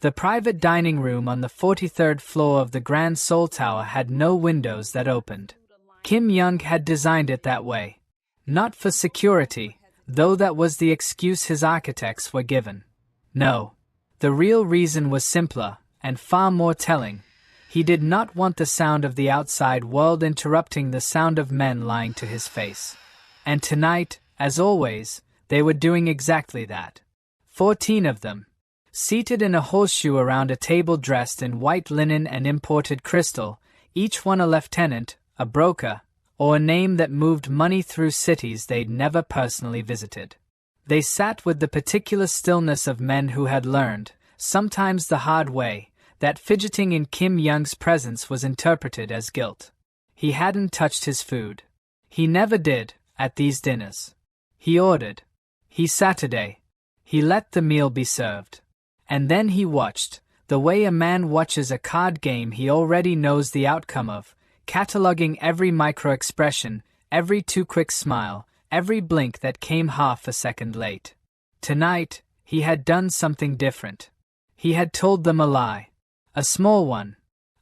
The private dining room on the 43rd floor of the Grand Seoul Tower had no windows that opened. Kim Young had designed it that way. Not for security, though that was the excuse his architects were given. No. The real reason was simpler, and far more telling. He did not want the sound of the outside world interrupting the sound of men lying to his face. And tonight, as always, they were doing exactly that. 14 of them, seated in a horseshoe around a table dressed in white linen and imported crystal, each one a lieutenant, a broker, or a name that moved money through cities they'd never personally visited. They sat with the particular stillness of men who had learned, sometimes the hard way, that fidgeting in Kim Young's presence was interpreted as guilt. He hadn't touched his food. He never did, at these dinners. He ordered. He Saturday. He let the meal be served. And then he watched, the way a man watches a card game he already knows the outcome of, cataloging every micro-expression, every too-quick smile, every blink that came half a second late. Tonight, he had done something different. He had told them a lie. A small one.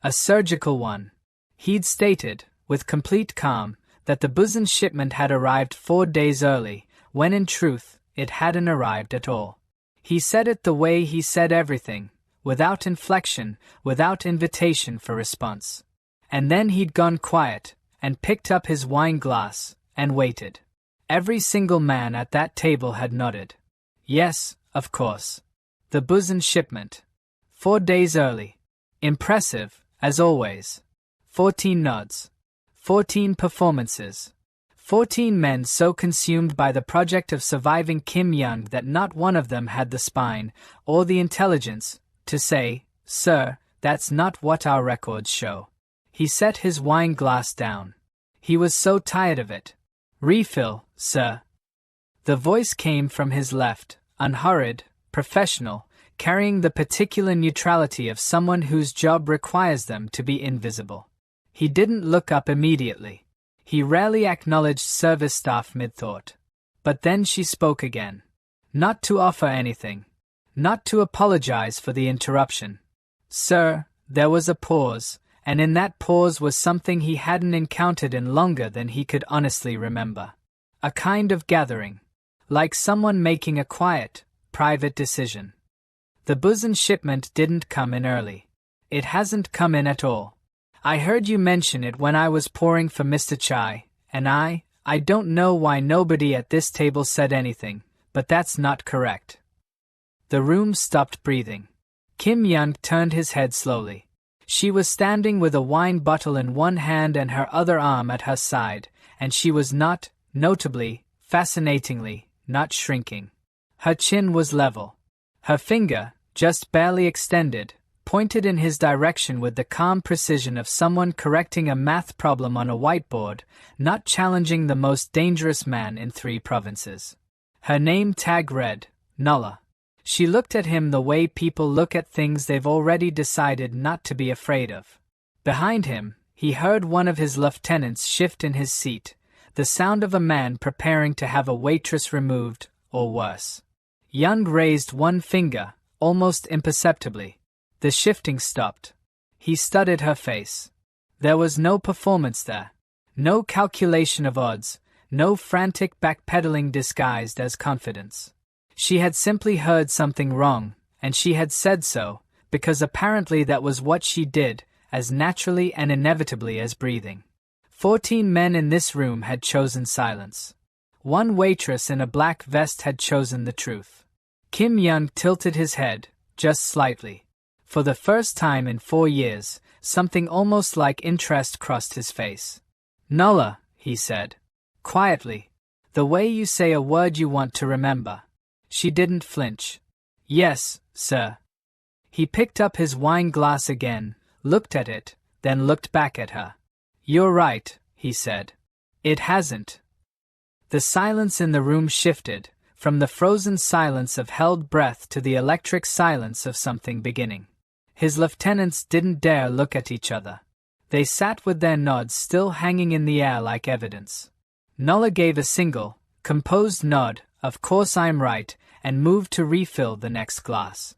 A surgical one. He'd stated, with complete calm, that the Busan shipment had arrived 4 days early, when in truth, it hadn't arrived at all. He said it the way he said everything, without inflection, without invitation for response. And then he'd gone quiet, and picked up his wine glass, and waited. Every single man at that table had nodded. Yes, of course. The Busan shipment. 4 days early. Impressive, as always. 14 nods. 14 performances. 14 men so consumed by the project of surviving Kim Young that not one of them had the spine, or the intelligence, to say, "Sir, that's not what our records show." He set his wine glass down. He was so tired of it. "Refill, sir." The voice came from his left, unhurried, professional, carrying the particular neutrality of someone whose job requires them to be invisible. He didn't look up immediately. He rarely acknowledged service staff mid-thought. But then she spoke again. Not to offer anything. Not to apologize for the interruption. "Sir," there was a pause, and in that pause was something he hadn't encountered in longer than he could honestly remember. A kind of gathering. Like someone making a quiet, private decision. The Busan shipment didn't come in early. It hasn't come in at all. I heard you mention it when I was pouring for Mr. Chai, and I don't know why nobody at this table said anything, but that's not correct. The room stopped breathing. Kim Young turned his head slowly. She was standing with a wine bottle in one hand and her other arm at her side, and she was not, notably, fascinatingly, not shrinking. Her chin was level. Her finger, just barely extended, pointed in his direction with the calm precision of someone correcting a math problem on a whiteboard, not challenging the most dangerous man in 3 provinces. Her name tag read, Nulla. She looked at him the way people look at things they've already decided not to be afraid of. Behind him, he heard one of his lieutenants shift in his seat, the sound of a man preparing to have a waitress removed, or worse. Young raised one finger, almost imperceptibly. The shifting stopped. He studied her face. There was no performance there. No calculation of odds, no frantic backpedaling disguised as confidence. She had simply heard something wrong, and she had said so, because apparently that was what she did, as naturally and inevitably as breathing. 14 men in this room had chosen silence. One waitress in a black vest had chosen the truth. Kim Young tilted his head, just slightly. For the first time in 4 years, something almost like interest crossed his face. "Nulla," he said. Quietly. The way you say a word you want to remember. She didn't flinch. "Yes, sir." He picked up his wine glass again, looked at it, then looked back at her. "You're right," he said. "It hasn't." The silence in the room shifted, from the frozen silence of held breath to the electric silence of something beginning. His lieutenants didn't dare look at each other. They sat with their nods still hanging in the air like evidence. Nulla gave a single, composed nod, "Of course I'm right," and moved to refill the next glass.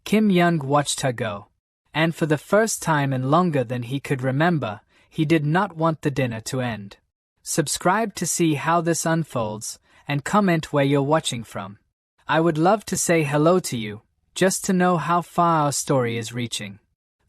Kim Young watched her go. And for the first time in longer than he could remember, he did not want the dinner to end. Subscribe to see how this unfolds, and comment where you're watching from. I would love to say hello to you, just to know how far our story is reaching.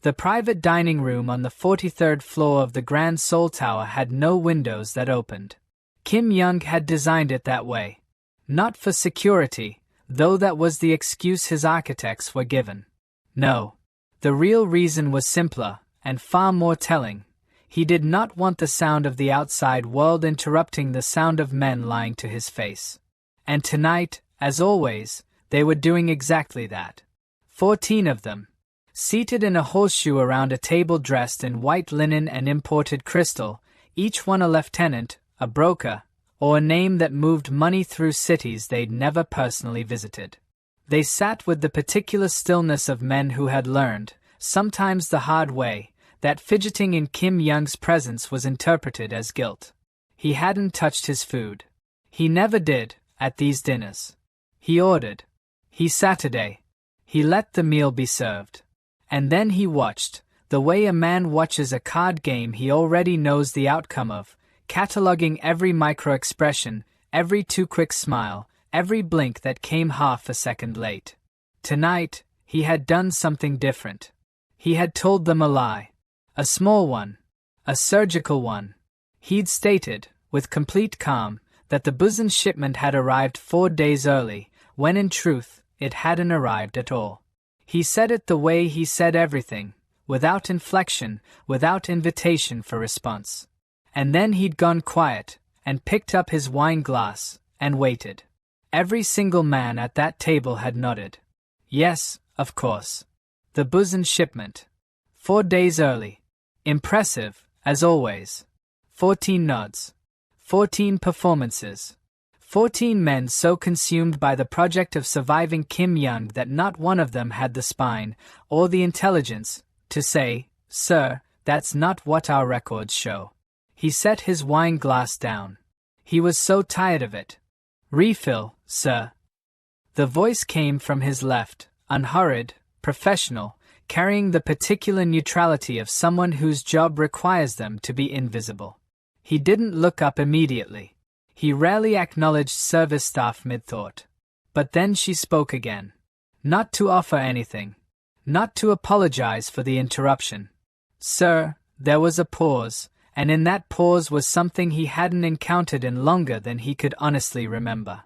The private dining room on the 43rd floor of the Grand Seoul Tower had no windows that opened. Kim Young had designed it that way. Not for security, though that was the excuse his architects were given. No. The real reason was simpler, and far more telling. He did not want the sound of the outside world interrupting the sound of men lying to his face. And tonight, as always, they were doing exactly that. 14 of them. Seated in a horseshoe around a table dressed in white linen and imported crystal, each one a lieutenant, a broker, or a name that moved money through cities they'd never personally visited. They sat with the particular stillness of men who had learned, sometimes the hard way, that fidgeting in Kim Young's presence was interpreted as guilt. He hadn't touched his food. He never did, at these dinners. He ordered. He Saturday. He let the meal be served. And then he watched, the way a man watches a card game he already knows the outcome of, cataloging every micro-expression, every too-quick smile, every blink that came half a second late. Tonight, he had done something different. He had told them a lie. A small one. A surgical one. He'd stated, with complete calm, that the Busan shipment had arrived 4 days early, when in truth, it hadn't arrived at all. He said it the way he said everything, without inflection, without invitation for response. And then he'd gone quiet, and picked up his wine glass, and waited. Every single man at that table had nodded. Yes, of course. The Busan shipment. 4 days early. Impressive, as always. 14 nods. 14 performances. 14 men so consumed by the project of surviving Kim Young that not one of them had the spine, or the intelligence, to say, "Sir, that's not what our records show." He set his wine glass down. He was so tired of it. "Refill, sir." The voice came from his left, unhurried, professional, carrying the particular neutrality of someone whose job requires them to be invisible. He didn't look up immediately. He rarely acknowledged service staff mid-thought. But then she spoke again. Not to offer anything. Not to apologize for the interruption. "Sir," there was a pause, and in that pause was something he hadn't encountered in longer than he could honestly remember.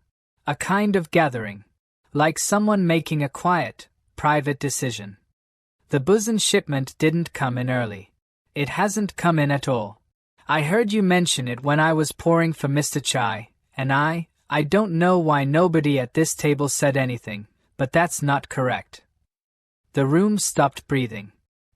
A kind of gathering. Like someone making a quiet, private decision. The Busan shipment didn't come in early. It hasn't come in at all. I heard you mention it when I was pouring for Mr. Chai, and I don't know why nobody at this table said anything, but that's not correct. The room stopped breathing.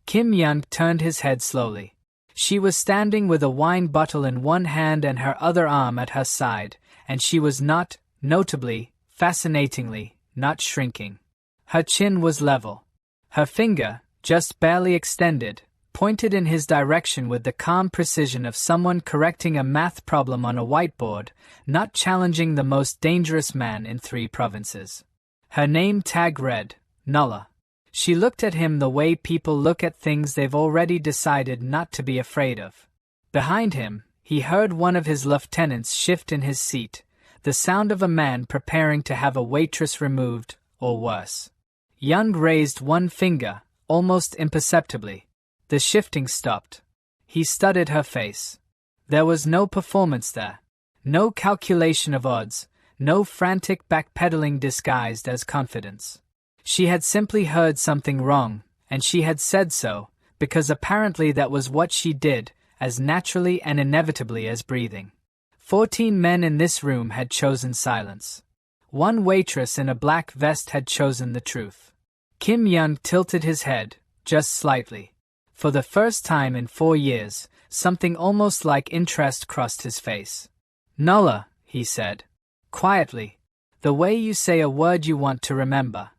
Kim Young turned his head slowly. She was standing with a wine bottle in one hand and her other arm at her side, and she was not, notably, fascinatingly, not shrinking. Her chin was level. Her finger, just barely extended, pointed in his direction with the calm precision of someone correcting a math problem on a whiteboard, not challenging the most dangerous man in 3 provinces. Her name tag read, Nulla. She looked at him the way people look at things they've already decided not to be afraid of. Behind him, he heard one of his lieutenants shift in his seat, the sound of a man preparing to have a waitress removed, or worse. Young raised one finger, almost imperceptibly. The shifting stopped. He studied her face. There was no performance there. No calculation of odds, no frantic backpedaling disguised as confidence. She had simply heard something wrong, and she had said so, because apparently that was what she did, as naturally and inevitably as breathing. 14 men in this room had chosen silence. One waitress in a black vest had chosen the truth. Kim Young tilted his head, just slightly. For the first time in 4 years, something almost like interest crossed his face. "Nulla," he said. Quietly. The way you say a word you want to remember.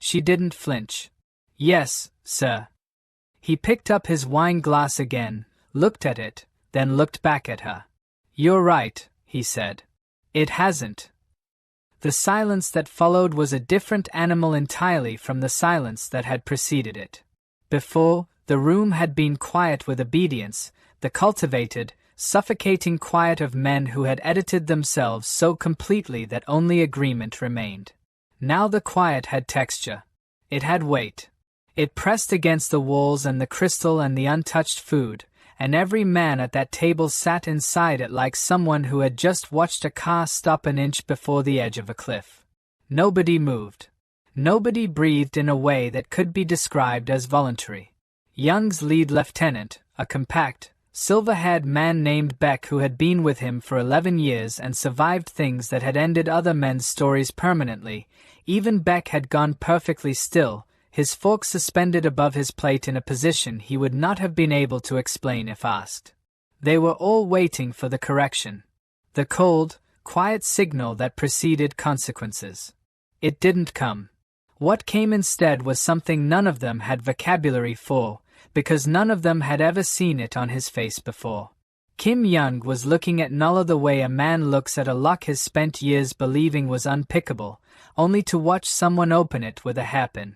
She didn't flinch. "Yes, sir." He picked up his wine glass again, looked at it, then looked back at her. "You're right," he said. "It hasn't." The silence that followed was a different animal entirely from the silence that had preceded it. Before, the room had been quiet with obedience, the cultivated, suffocating quiet of men who had edited themselves so completely that only agreement remained. Now the quiet had texture. It had weight. It pressed against the walls and the crystal and the untouched food, and every man at that table sat inside it like someone who had just watched a car stop an inch before the edge of a cliff. Nobody moved. Nobody breathed in a way that could be described as voluntary. Young's lead lieutenant, a compact, silver-haired man named Beck who had been with him for 11 years and survived things that had ended other men's stories permanently, even Beck had gone perfectly still, his fork suspended above his plate in a position he would not have been able to explain if asked. They were all waiting for the correction. The cold, quiet signal that preceded consequences. It didn't come. What came instead was something none of them had vocabulary for, because none of them had ever seen it on his face before. Kim Young was looking at Nulla the way a man looks at a lock his spent years believing was unpickable, only to watch someone open it with a hairpin.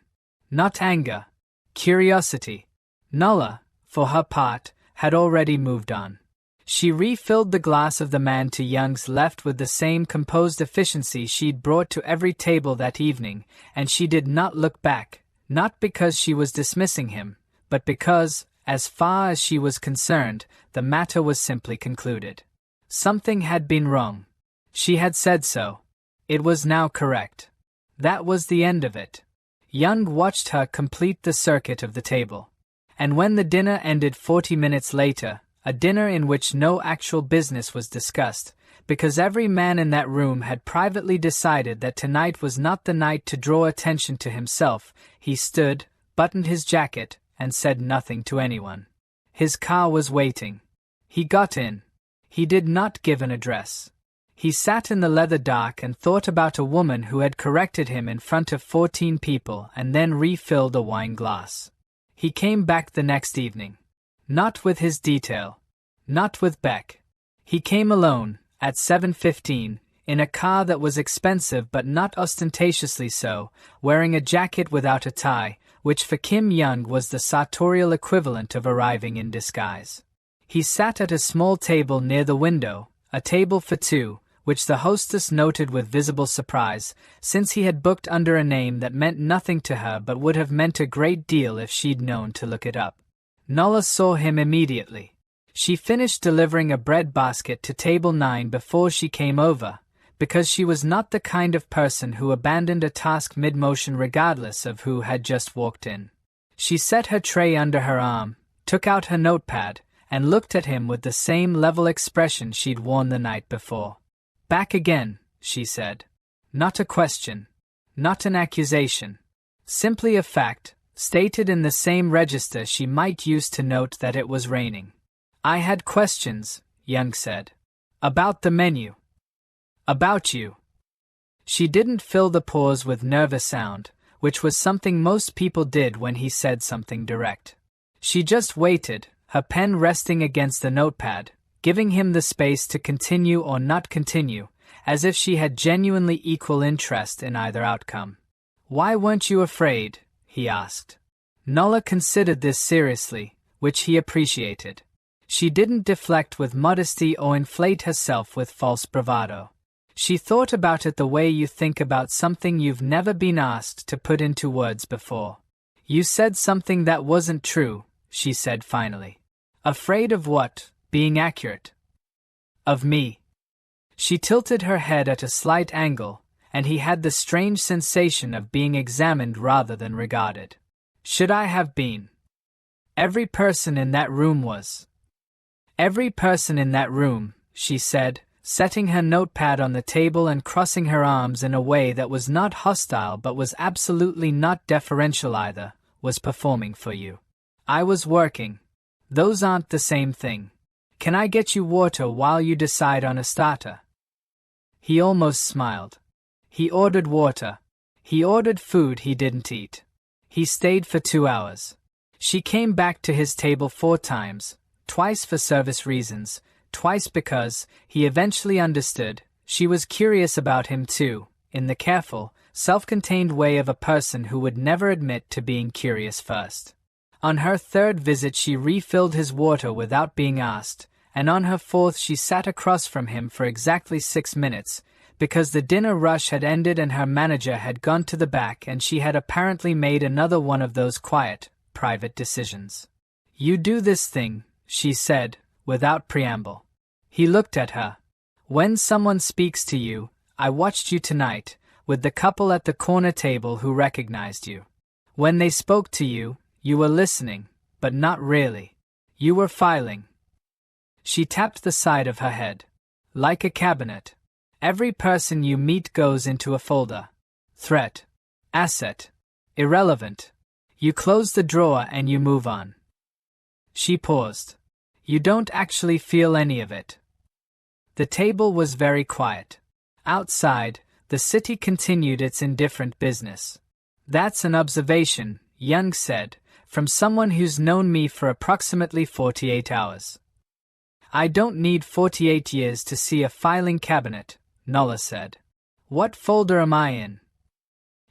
Not anger. Curiosity. Nulla, for her part, had already moved on. She refilled the glass of the man to Young's left with the same composed efficiency she'd brought to every table that evening, and she did not look back, not because she was dismissing him, but because, as far as she was concerned, the matter was simply concluded. Something had been wrong. She had said so. It was now correct. That was the end of it. Young watched her complete the circuit of the table. And when the dinner ended 40 minutes later, a dinner in which no actual business was discussed, because every man in that room had privately decided that tonight was not the night to draw attention to himself, he stood, buttoned his jacket, and said nothing to anyone. His car was waiting. He got in. He did not give an address. He sat in the leather dark and thought about a woman who had corrected him in front of 14 people and then refilled a wine glass. He came back the next evening. Not with his detail. Not with Beck. He came alone, at 7:15, in a car that was expensive but not ostentatiously so, wearing a jacket without a tie, which for Kim Young was the sartorial equivalent of arriving in disguise. He sat at a small table near the window, a table for two, which the hostess noted with visible surprise, since he had booked under a name that meant nothing to her but would have meant a great deal if she'd known to look it up. Nulla saw him immediately. She finished delivering a bread basket to table 9 before she came over, because she was not the kind of person who abandoned a task mid-motion regardless of who had just walked in. She set her tray under her arm, took out her notepad, and looked at him with the same level expression she'd worn the night before. "Back again," she said. "Not a question. Not an accusation. Simply a fact, stated in the same register she might use to note that it was raining." "I had questions," Young said. "About the menu. About you." She didn't fill the pause with nervous sound, which was something most people did when he said something direct. She just waited, her pen resting against the notepad, giving him the space to continue or not continue, as if she had genuinely equal interest in either outcome. "Why weren't you afraid?" he asked. Nulla considered this seriously, which he appreciated. She didn't deflect with modesty or inflate herself with false bravado. She thought about it the way you think about something you've never been asked to put into words before. "You said something that wasn't true," she said finally. "Afraid of what? Being accurate?" "Of me." She tilted her head at a slight angle, and he had the strange sensation of being examined rather than regarded. "Should I have been?" "Every person in that room was." "Every person in that room," she said, setting her notepad on the table and crossing her arms in a way that was not hostile but was absolutely not deferential either, "was performing for you. I was working. Those aren't the same thing. Can I get you water while you decide on a starter?" He almost smiled. He ordered water. He ordered food he didn't eat. He stayed for 2 hours. She came back to his table 4 times, twice for service reasons, twice because, he eventually understood, she was curious about him too, in the careful, self-contained way of a person who would never admit to being curious first. On her third visit she refilled his water without being asked, and on her fourth she sat across from him for exactly 6 minutes, because the dinner rush had ended and her manager had gone to the back and she had apparently made another one of those quiet, private decisions. "You do this thing," she said, without preamble. He looked at her. "When someone speaks to you, I watched you tonight, with the couple at the corner table who recognized you. When they spoke to you, you were listening, but not really. You were filing." She tapped the side of her head. "Like a cabinet. Every person you meet goes into a folder. Threat. Asset. Irrelevant. You close the drawer and you move on." She paused. "You don't actually feel any of it." The table was very quiet. Outside, the city continued its indifferent business. "That's an observation," Young said, "from someone who's known me for approximately 48 hours. "I don't need 48 years to see a filing cabinet," Nola said. "What folder am I in?"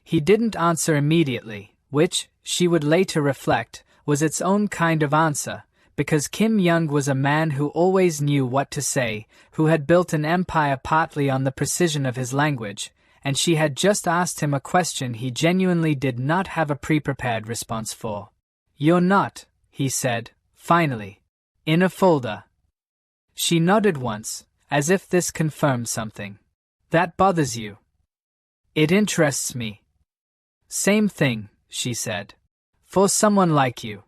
He didn't answer immediately, which, she would later reflect, was its own kind of answer, because Kim Young was a man who always knew what to say, who had built an empire partly on the precision of his language, and she had just asked him a question he genuinely did not have a pre-prepared response for. "You're not," he said, finally, "in a folder." She nodded once, as if this confirmed something. "That bothers you?" "It interests me." "Same thing," she said. "For someone like you."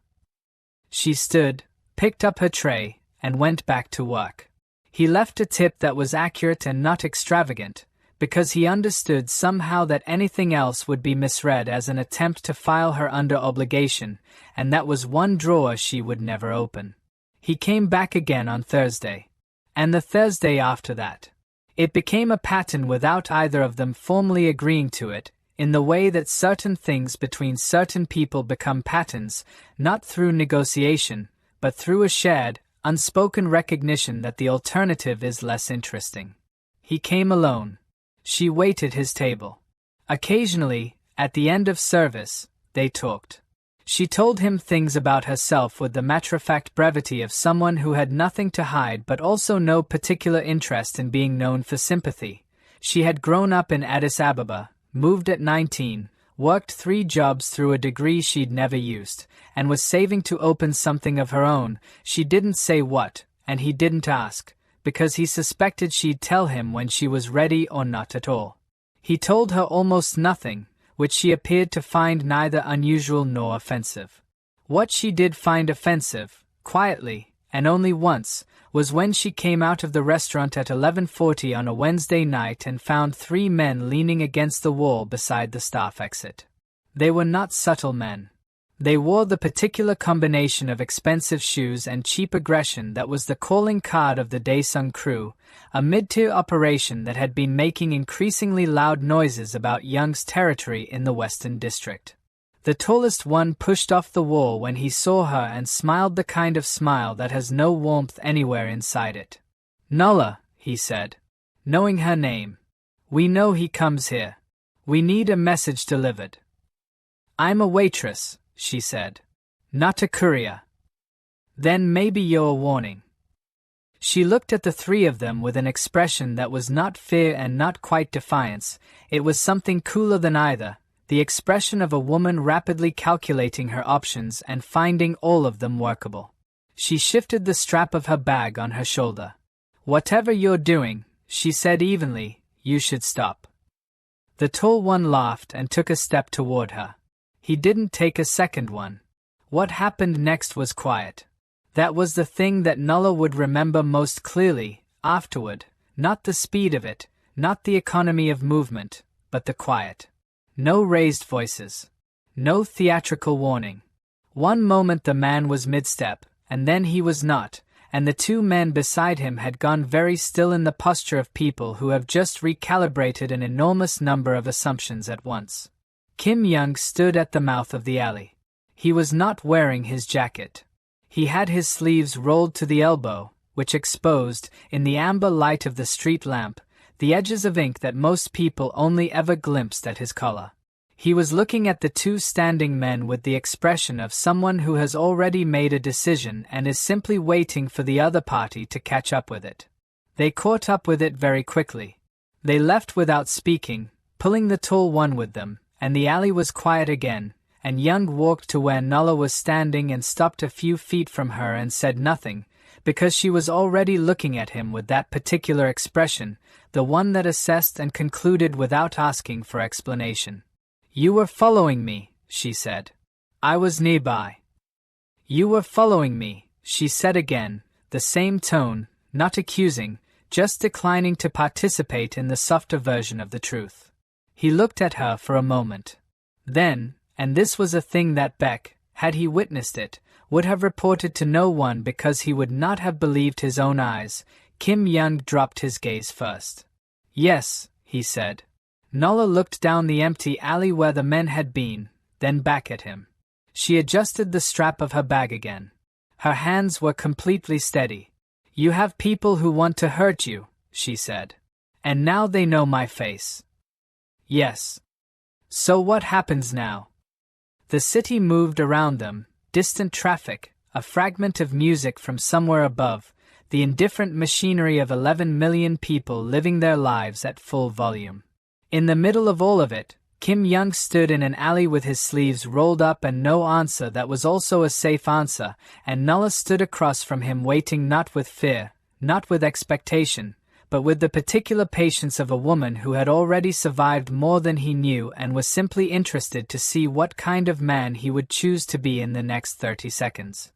She stood, picked up her tray, and went back to work. He left a tip that was accurate and not extravagant, because he understood somehow that anything else would be misread as an attempt to file her under obligation, and that was one drawer she would never open. He came back again on Thursday. And the Thursday after that. It became a pattern without either of them formally agreeing to it, in the way that certain things between certain people become patterns, not through negotiation, but through a shared, unspoken recognition that the alternative is less interesting. He came alone. She waited his table. Occasionally, at the end of service, they talked. She told him things about herself with the matter-of-fact brevity of someone who had nothing to hide but also no particular interest in being known for sympathy. She had grown up in Addis Ababa, moved at 19, worked 3 jobs through a degree she'd never used, and was saving to open something of her own. She didn't say what, and he didn't ask, because he suspected she'd tell him when she was ready or not at all. He told her almost nothing, which she appeared to find neither unusual nor offensive. What she did find offensive, quietly, and only once, was when she came out of the restaurant at 11:40 on a Wednesday night and found 3 men leaning against the wall beside the staff exit. They were not subtle men. They wore the particular combination of expensive shoes and cheap aggression that was the calling card of the Daesung crew, a mid-tier operation that had been making increasingly loud noises about Young's territory in the Western District. The tallest one pushed off the wall when he saw her and smiled the kind of smile that has no warmth anywhere inside it. "Nola," he said, knowing her name. "We know he comes here. We need a message delivered." "I'm a waitress," she said. "Not a courier." "Then maybe you're a warning." She looked at the 3 of them with an expression that was not fear and not quite defiance. It was something cooler than either, the expression of a woman rapidly calculating her options and finding all of them workable. She shifted the strap of her bag on her shoulder. "Whatever you're doing," she said evenly, "you should stop." The tall one laughed and took a step toward her. He didn't take a second one. What happened next was quiet. That was the thing that Nola would remember most clearly, afterward, not the speed of it, not the economy of movement, but the quiet. No raised voices. No theatrical warning. One moment the man was mid-step, and then he was not, and the 2 men beside him had gone very still in the posture of people who have just recalibrated an enormous number of assumptions at once. Kim Young stood at the mouth of the alley. He was not wearing his jacket. He had his sleeves rolled to the elbow, which exposed, in the amber light of the street lamp, the edges of ink that most people only ever glimpsed at his collar. He was looking at the two standing men with the expression of someone who has already made a decision and is simply waiting for the other party to catch up with it. They caught up with it very quickly. They left without speaking, pulling the tall one with them, and the alley was quiet again, and Young walked to where Nala was standing and stopped a few feet from her and said nothing, because she was already looking at him with that particular expression, the one that assessed and concluded without asking for explanation. "You were following me," she said. "I was nearby." "You were following me," she said again, the same tone, not accusing, just declining to participate in the softer version of the truth. He looked at her for a moment. Then, and this was a thing that Beck, had he witnessed it, would have reported to no one because he would not have believed his own eyes, Kim Young dropped his gaze first. "Yes," he said. Nala looked down the empty alley where the men had been, then back at him. She adjusted the strap of her bag again. Her hands were completely steady. "You have people who want to hurt you," she said. "And now they know my face." "Yes." "So what happens now?" The city moved around them, distant traffic, a fragment of music from somewhere above, the indifferent machinery of 11 million people living their lives at full volume. In the middle of all of it, Kim Young stood in an alley with his sleeves rolled up and no answer that was also a safe answer, and Nala stood across from him waiting not with fear, not with expectation, but with the particular patience of a woman who had already survived more than he knew and was simply interested to see what kind of man he would choose to be in the next 30 seconds.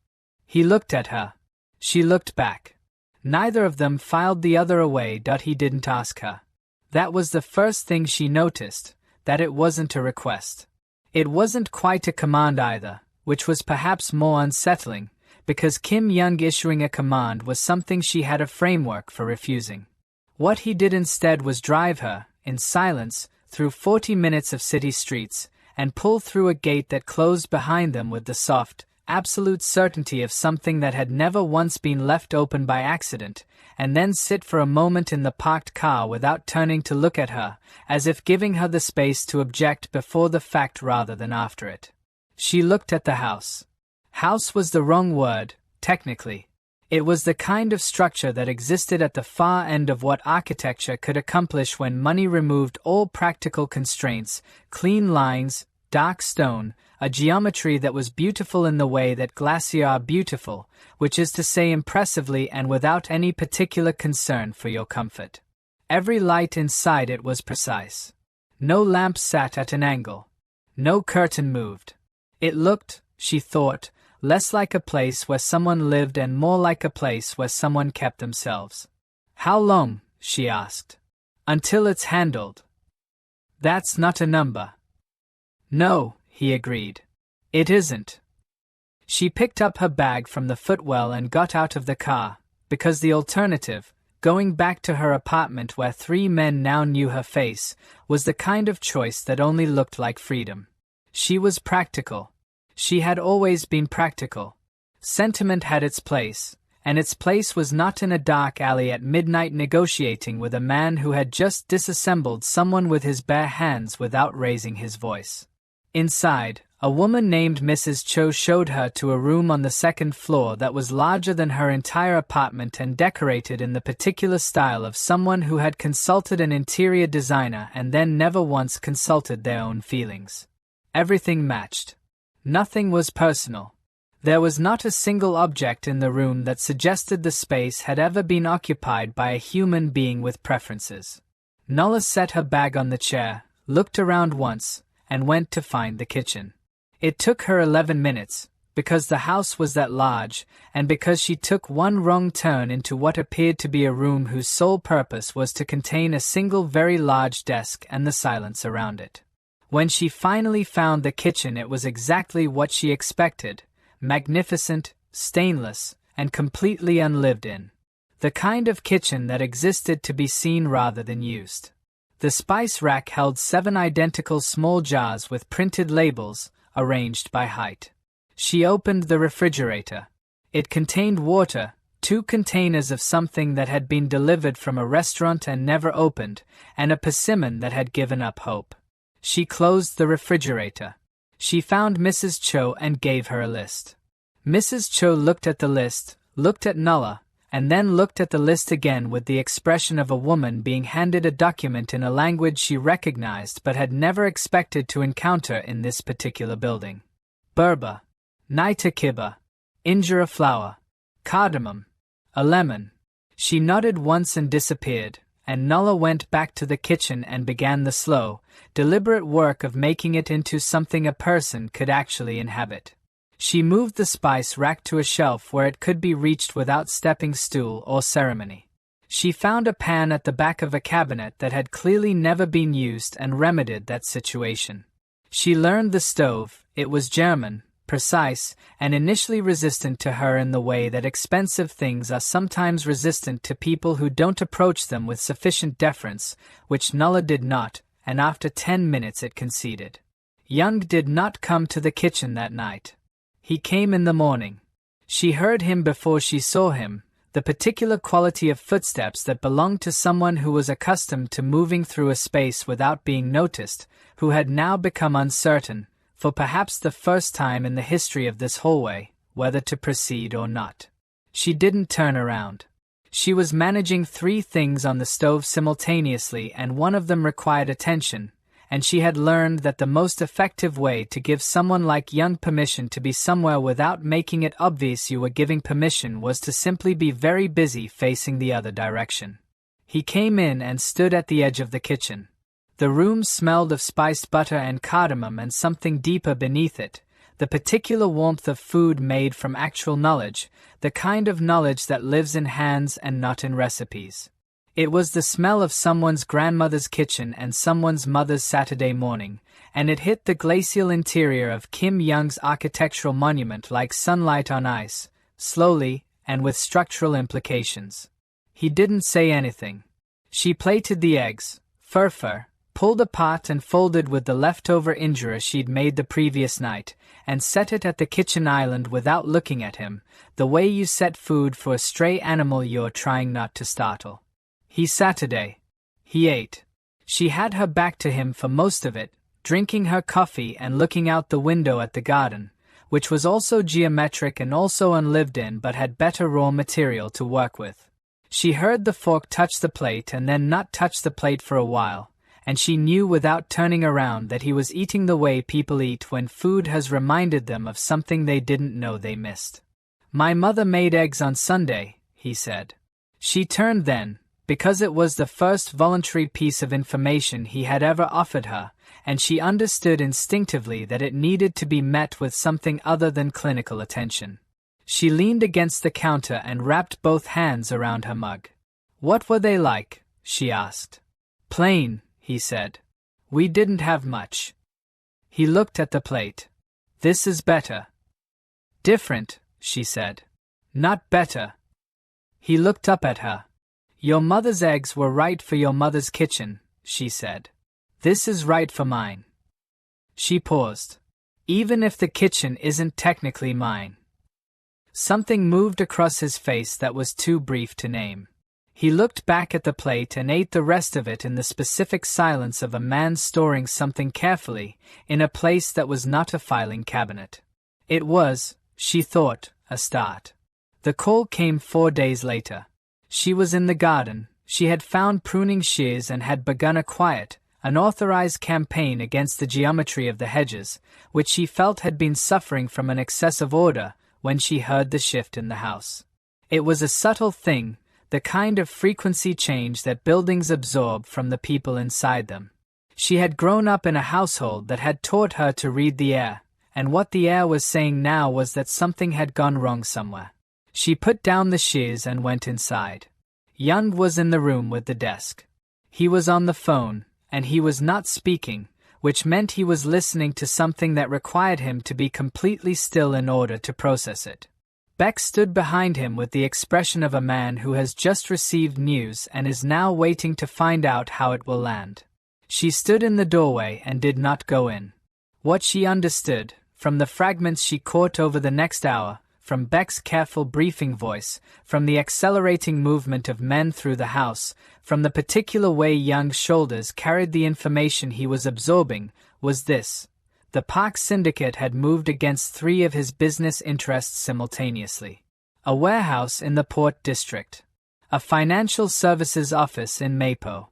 He looked at her. She looked back. Neither of them filed the other away. He didn't ask her. That was the first thing she noticed, that it wasn't a request. It wasn't quite a command either, which was perhaps more unsettling, because Kim Young issuing a command was something she had a framework for refusing. What he did instead was drive her, in silence, through 40 minutes of city streets, and pull through a gate that closed behind them with the soft, absolute certainty of something that had never once been left open by accident, and then sit for a moment in the parked car without turning to look at her, as if giving her the space to object before the fact rather than after it. She looked at the house. House was the wrong word, technically. It was the kind of structure that existed at the far end of what architecture could accomplish when money removed all practical constraints, clean lines, dark stone, a geometry that was beautiful in the way that glaciers are beautiful, which is to say impressively and without any particular concern for your comfort. Every light inside it was precise. No lamp sat at an angle. No curtain moved. It looked, she thought, less like a place where someone lived and more like a place where someone kept themselves. "How long?" she asked. "Until it's handled." "That's not a number." "No," he agreed. "It isn't." She picked up her bag from the footwell and got out of the car, because the alternative, going back to her apartment where 3 men now knew her face, was the kind of choice that only looked like freedom. She was practical. She had always been practical. Sentiment had its place, and its place was not in a dark alley at midnight negotiating with a man who had just disassembled someone with his bare hands without raising his voice. Inside, a woman named Mrs. Cho showed her to a room on the 2nd floor that was larger than her entire apartment and decorated in the particular style of someone who had consulted an interior designer and then never once consulted their own feelings. Everything matched. Nothing was personal. There was not a single object in the room that suggested the space had ever been occupied by a human being with preferences. Nala set her bag on the chair, looked around once, and went to find the kitchen. It took her 11 minutes, because the house was that large, and because she took one wrong turn into what appeared to be a room whose sole purpose was to contain a single very large desk and the silence around it. When she finally found the kitchen, it was exactly what she expected, magnificent, stainless, and completely unlived in. The kind of kitchen that existed to be seen rather than used. The spice rack held 7 identical small jars with printed labels, arranged by height. She opened the refrigerator. It contained water, 2 containers of something that had been delivered from a restaurant and never opened, and a persimmon that had given up hope. She closed the refrigerator. She found Mrs. Cho and gave her a list. Mrs. Cho looked at the list, looked at Nulla, and then looked at the list again with the expression of a woman being handed a document in a language she recognized but had never expected to encounter in this particular building. Berba, Naitakiba, injera flour, cardamom, a lemon. She nodded once and disappeared, and Nulla went back to the kitchen and began the slow, deliberate work of making it into something a person could actually inhabit. She moved the spice rack to a shelf where it could be reached without stepping stool or ceremony. She found a pan at the back of a cabinet that had clearly never been used and remedied that situation. She learned the stove. It was German, precise, and initially resistant to her in the way that expensive things are sometimes resistant to people who don't approach them with sufficient deference, which Nulla did not, and after 10 minutes it conceded. Young did not come to the kitchen that night. He came in the morning. She heard him before she saw him, the particular quality of footsteps that belonged to someone who was accustomed to moving through a space without being noticed, who had now become uncertain, for perhaps the first time in the history of this hallway, whether to proceed or not. She didn't turn around. She was managing 3 things on the stove simultaneously, and one of them required attention, and she had learned that the most effective way to give someone like Young permission to be somewhere without making it obvious you were giving permission was to simply be very busy facing the other direction. He came in and stood at the edge of the kitchen. The room smelled of spiced butter and cardamom and something deeper beneath it, the particular warmth of food made from actual knowledge, the kind of knowledge that lives in hands and not in recipes. It was the smell of someone's grandmother's kitchen and someone's mother's Saturday morning, and it hit the glacial interior of Kim Young's architectural monument like sunlight on ice, slowly and with structural implications. He didn't say anything. She plated the eggs, furfur, pulled apart and folded with the leftover injera she'd made the previous night, and set it at the kitchen island without looking at him, the way you set food for a stray animal you're trying not to startle. He Saturday. He ate. She had her back to him for most of it, drinking her coffee and looking out the window at the garden, which was also geometric and also unlived in but had better raw material to work with. She heard the fork touch the plate and then not touch the plate for a while, and she knew without turning around that he was eating the way people eat when food has reminded them of something they didn't know they missed. "My mother made eggs on Sunday," he said. She turned then, because it was the first voluntary piece of information he had ever offered her, and she understood instinctively that it needed to be met with something other than clinical attention. She leaned against the counter and wrapped both hands around her mug. "What were they like?" she asked. "Plain," he said. "We didn't have much." He looked at the plate. "This is better." "Different," she said. "Not better." He looked up at her. "Your mother's eggs were right for your mother's kitchen," she said. "This is right for mine." She paused. "Even if the kitchen isn't technically mine." Something moved across his face that was too brief to name. He looked back at the plate and ate the rest of it in the specific silence of a man storing something carefully in a place that was not a filing cabinet. It was, she thought, a start. The call came 4 days later. She was in the garden. She had found pruning shears and had begun a quiet, unauthorized campaign against the geometry of the hedges, which she felt had been suffering from an excessive order when she heard the shift in the house. It was a subtle thing, the kind of frequency change that buildings absorb from the people inside them. She had grown up in a household that had taught her to read the air, and what the air was saying now was that something had gone wrong somewhere. She put down the shears and went inside. Young was in the room with the desk. He was on the phone, and he was not speaking, which meant he was listening to something that required him to be completely still in order to process it. Beck stood behind him with the expression of a man who has just received news and is now waiting to find out how it will land. She stood in the doorway and did not go in. What she understood, from the fragments she caught over the next hour, from Beck's careful briefing voice, from the accelerating movement of men through the house, from the particular way Young's shoulders carried the information he was absorbing, was this: the Park Syndicate had moved against 3 of his business interests simultaneously. A warehouse in the Port District, a financial services office in Mapo,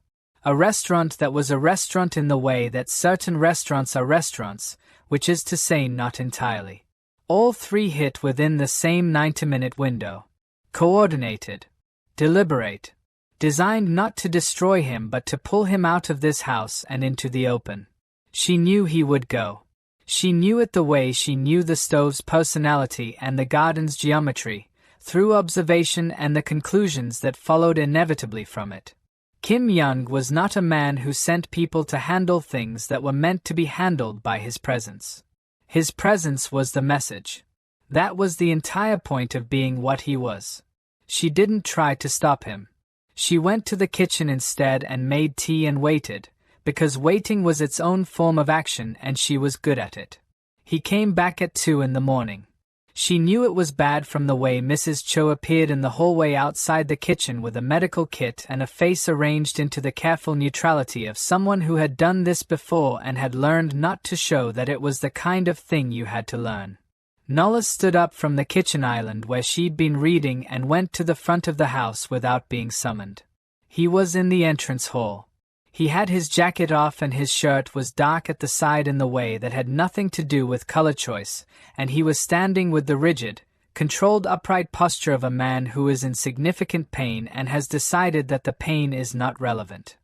a restaurant that was a restaurant in the way that certain restaurants are restaurants, which is to say not entirely. All 3 hit within the same 90-minute window. Coordinated. Deliberate. Designed not to destroy him but to pull him out of this house and into the open. She knew he would go. She knew it the way she knew the stove's personality and the garden's geometry, through observation and the conclusions that followed inevitably from it. Kim Young was not a man who sent people to handle things that were meant to be handled by his presence. His presence was the message. That was the entire point of being what he was. She didn't try to stop him. She went to the kitchen instead and made tea and waited, because waiting was its own form of action and she was good at it. He came back at 2 in the morning. She knew it was bad from the way Mrs. Cho appeared in the hallway outside the kitchen with a medical kit and a face arranged into the careful neutrality of someone who had done this before and had learned not to show that it was the kind of thing you had to learn. Nola stood up from the kitchen island where she'd been reading and went to the front of the house without being summoned. He was in the entrance hall. He had his jacket off and his shirt was dark at the side in the way that had nothing to do with color choice, and he was standing with the rigid, controlled upright posture of a man who is in significant pain and has decided that the pain is not relevant.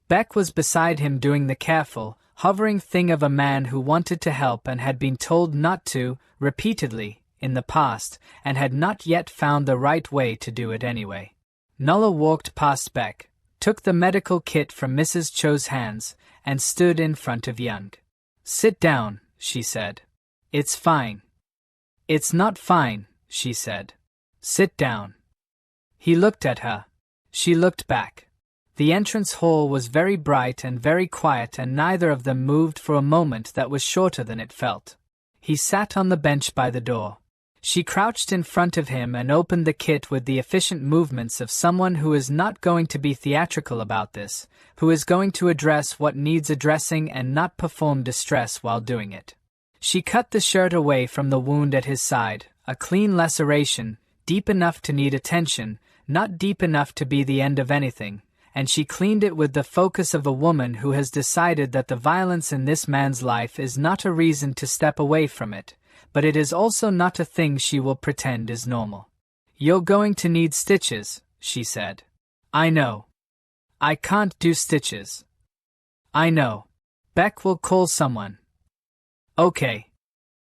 Beck was beside him doing the careful, hovering thing of a man who wanted to help and had been told not to, repeatedly, in the past, and had not yet found the right way to do it anyway. Nola walked past Beck, took the medical kit from Mrs. Cho's hands, and stood in front of Young. "Sit down," she said. "It's fine." "It's not fine," she said. "Sit down." He looked at her. She looked back. The entrance hall was very bright and very quiet and neither of them moved for a moment that was shorter than it felt. He sat on the bench by the door. She crouched in front of him and opened the kit with the efficient movements of someone who is not going to be theatrical about this, who is going to address what needs addressing and not perform distress while doing it. She cut the shirt away from the wound at his side, a clean laceration, deep enough to need attention, not deep enough to be the end of anything, and she cleaned it with the focus of a woman who has decided that the violence in this man's life is not a reason to step away from it, but it is also not a thing she will pretend is normal. "You're going to need stitches," she said. "I know. I can't do stitches." "I know. Beck will call someone." "Okay."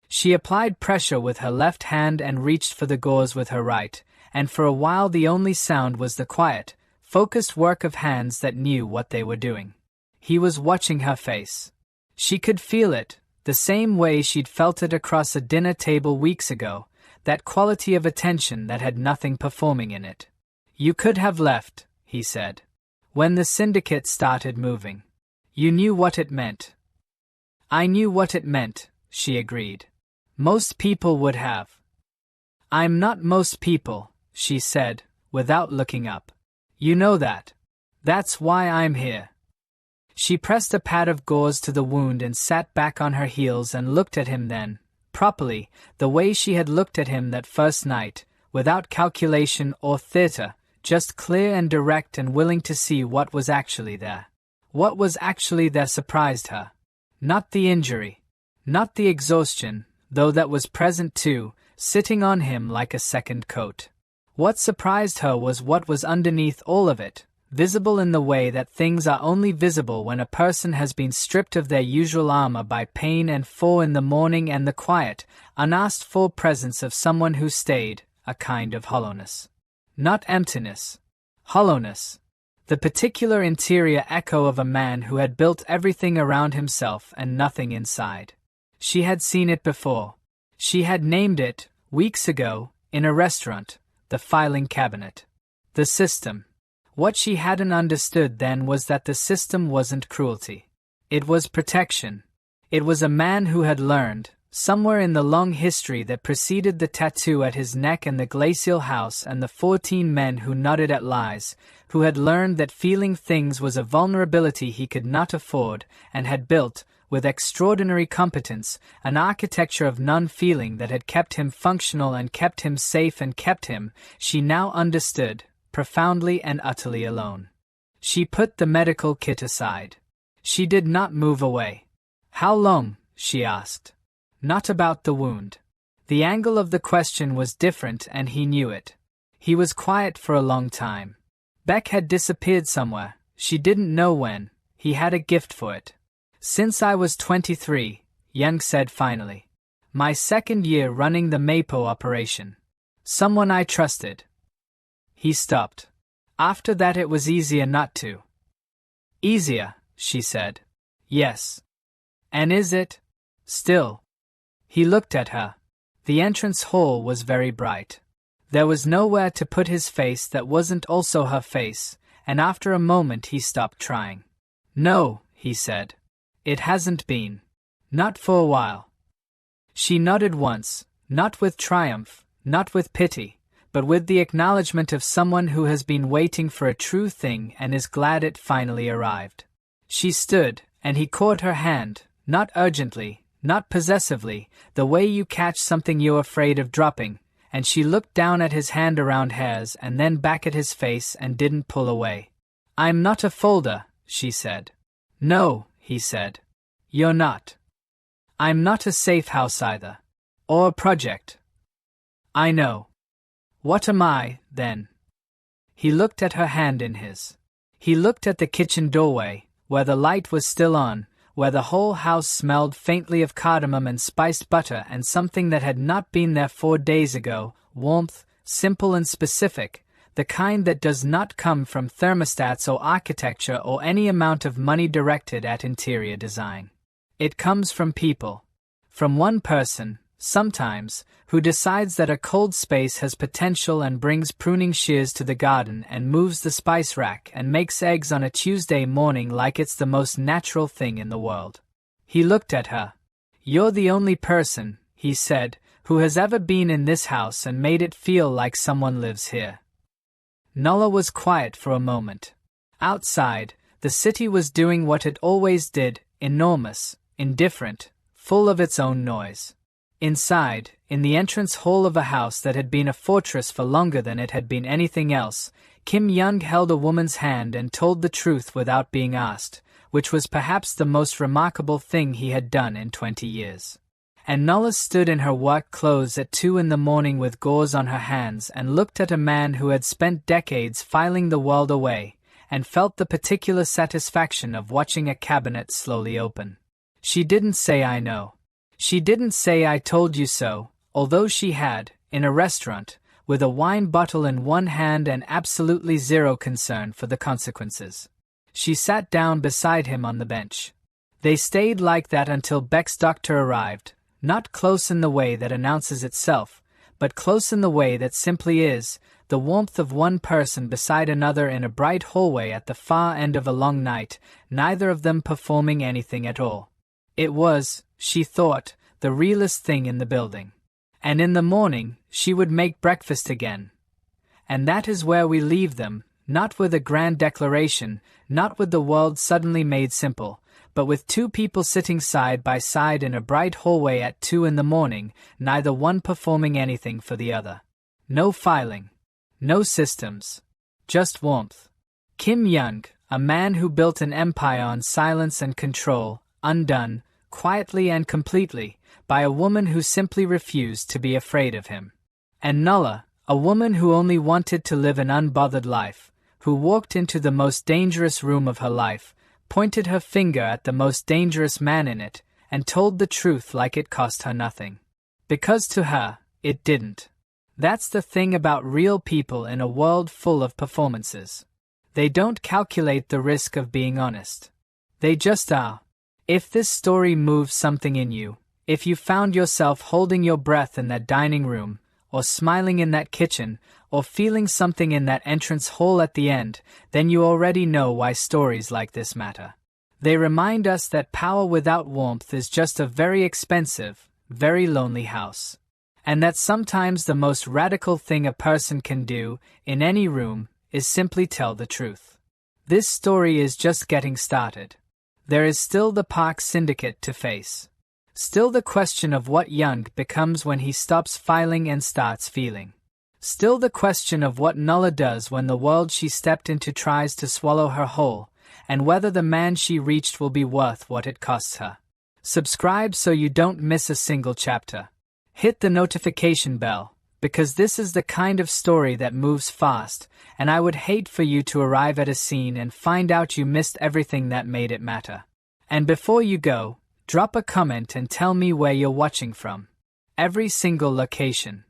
She applied pressure with her left hand and reached for the gauze with her right, and for a while the only sound was the quiet, focused work of hands that knew what they were doing. He was watching her face. She could feel it, the same way she'd felt it across a dinner table weeks ago, that quality of attention that had nothing performing in it. "You could have left," he said. "When the syndicate started moving. You knew what it meant." "I knew what it meant," she agreed. "Most people would have." "I'm not most people," she said, without looking up. "You know that. That's why I'm here." She pressed a pad of gauze to the wound and sat back on her heels and looked at him then, properly, the way she had looked at him that first night, without calculation or theatre, just clear and direct and willing to see what was actually there. What was actually there surprised her. Not the injury. Not the exhaustion, though that was present too, sitting on him like a second coat. What surprised her was what was underneath all of it, visible in the way that things are only visible when a person has been stripped of their usual armor by pain and 4 in the morning and the quiet, unasked-for presence of someone who stayed, a kind of hollowness. Not emptiness. Hollowness. The particular interior echo of a man who had built everything around himself and nothing inside. She had seen it before. She had named it, weeks ago, in a restaurant, the filing cabinet. The system. What she hadn't understood then was that the system wasn't cruelty. It was protection. It was a man who had learned, Somewhere in the long history that preceded the tattoo at his neck and the glacial house and the 14 men who nodded at lies, who had learned that feeling things was a vulnerability he could not afford, and had built, with extraordinary competence, an architecture of non-feeling that had kept him functional and kept him safe and kept him, she now understood, profoundly and utterly alone. She put the medical kit aside. She did not move away. "How long?" she asked. Not about the wound. The angle of the question was different and he knew it. He was quiet for a long time. Beck had disappeared somewhere, she didn't know when, he had a gift for it. "Since I was 23, Young said finally. "My second year running the Mapo operation. Someone I trusted." He stopped. "After that it was easier not to." "Easier," she said. "Yes." "And is it? Still?" He looked at her. The entrance hall was very bright. There was nowhere to put his face that wasn't also her face, and after a moment he stopped trying. "No," he said. "It hasn't been. Not for a while." She nodded once, not with triumph, not with pity, but with the acknowledgement of someone who has been waiting for a true thing and is glad it finally arrived. She stood, and he caught her hand, not urgently, not possessively, the way you catch something you're afraid of dropping, and she looked down at his hand around hers and then back at his face and didn't pull away. "I'm not a folder," she said. "No," he said. "You're not. I'm not a safe house either. Or a project." "I know. What am I, then?" He looked at her hand in his. He looked at the kitchen doorway, where the light was still on, where the whole house smelled faintly of cardamom and spiced butter and something that had not been there 4 days ago, warmth, simple and specific, the kind that does not come from thermostats or architecture or any amount of money directed at interior design. It comes from people. From one person, sometimes, who decides that a cold space has potential and brings pruning shears to the garden and moves the spice rack and makes eggs on a Tuesday morning like it's the most natural thing in the world. He looked at her. "You're the only person," he said, "who has ever been in this house and made it feel like someone lives here." Nulla was quiet for a moment. Outside, the city was doing what it always did, enormous, indifferent, full of its own noise. Inside, in the entrance hall of a house that had been a fortress for longer than it had been anything else, Kim Young held a woman's hand and told the truth without being asked, which was perhaps the most remarkable thing he had done in 20 years. And Nulla stood in her work clothes at 2 in the morning with gauze on her hands and looked at a man who had spent decades filing the world away, and felt the particular satisfaction of watching a cabinet slowly open. She didn't say "I know." She didn't say "I told you so," although she had, in a restaurant, with a wine bottle in one hand and absolutely zero concern for the consequences. She sat down beside him on the bench. They stayed like that until Beck's doctor arrived, not close in the way that announces itself, but close in the way that simply is, the warmth of one person beside another in a bright hallway at the far end of a long night, neither of them performing anything at all. It was, she thought, the realest thing in the building. And in the morning, she would make breakfast again. And that is where we leave them, not with a grand declaration, not with the world suddenly made simple, but with 2 people sitting side by side in a bright hallway at 2 in the morning, neither one performing anything for the other. No filing. No systems. Just warmth. Kim Young, a man who built an empire on silence and control, undone, quietly and completely, by a woman who simply refused to be afraid of him. And Nulla, a woman who only wanted to live an unbothered life, who walked into the most dangerous room of her life, pointed her finger at the most dangerous man in it, and told the truth like it cost her nothing. Because to her, it didn't. That's the thing about real people in a world full of performances. They don't calculate the risk of being honest. They just are. If this story moves something in you, if you found yourself holding your breath in that dining room, or smiling in that kitchen, or feeling something in that entrance hall at the end, then you already know why stories like this matter. They remind us that power without warmth is just a very expensive, very lonely house. And that sometimes the most radical thing a person can do, in any room, is simply tell the truth. This story is just getting started. There is still the Park Syndicate to face. Still the question of what Young becomes when he stops filing and starts feeling. Still the question of what Nulla does when the world she stepped into tries to swallow her whole, and whether the man she reached will be worth what it costs her. Subscribe so you don't miss a single chapter. Hit the notification bell, because this is the kind of story that moves fast, and I would hate for you to arrive at a scene and find out you missed everything that made it matter. And before you go, drop a comment and tell me where you're watching from. Every single location,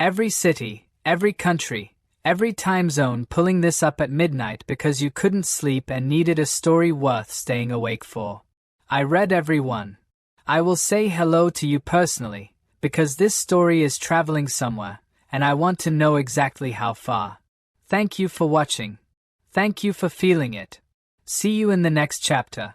every city, every country, every time zone, pulling this up at midnight because you couldn't sleep and needed a story worth staying awake for. I read every one. I will say hello to you personally, because this story is traveling somewhere, and I want to know exactly how far. Thank you for watching. Thank you for feeling it. See you in the next chapter.